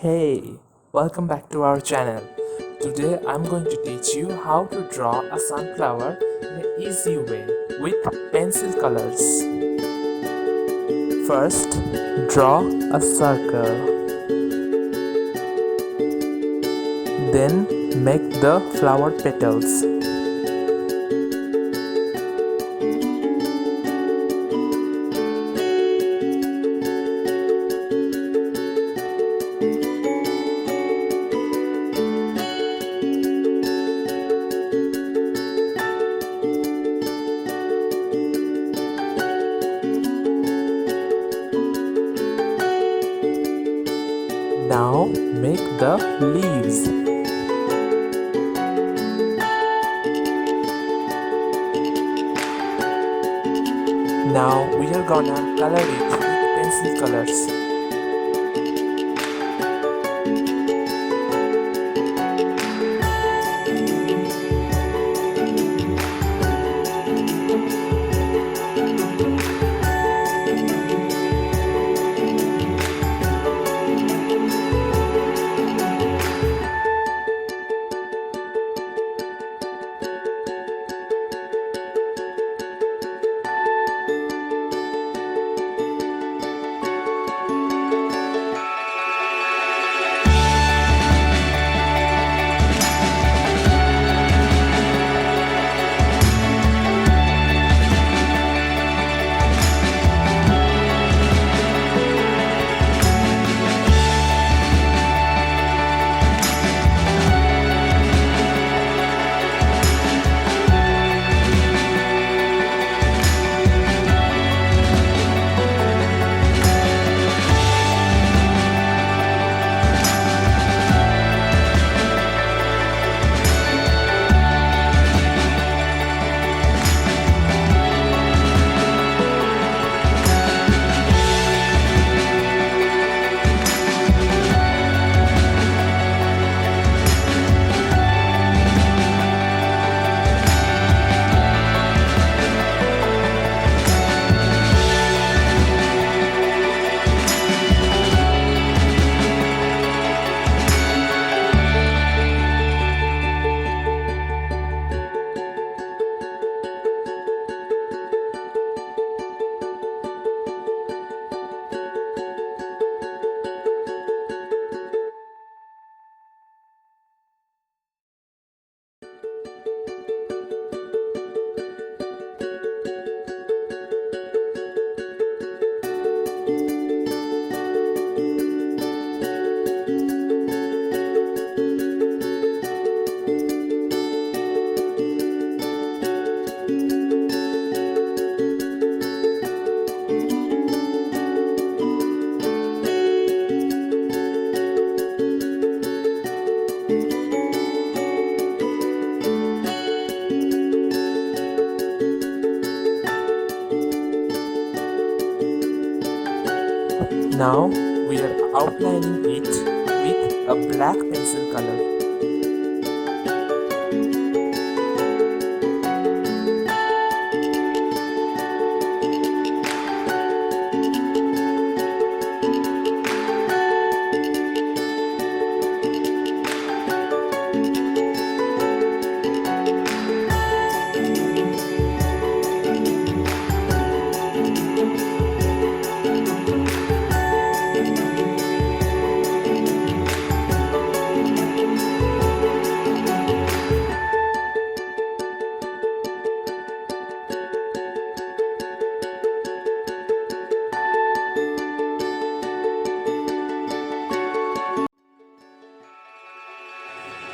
Hey, welcome back to our channel. Today I'm going to teach you how to draw a sunflower in an easy way with pencil colors. First, draw a circle. Then make the flower petals. Now make the leaves. Now we are gonna color it with pencil colors. Now we are outlining it with a black pencil color.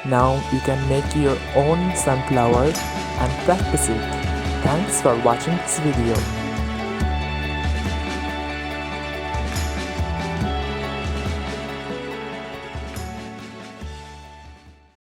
Now you can make your own sunflower and practice it. Thanks for watching this video.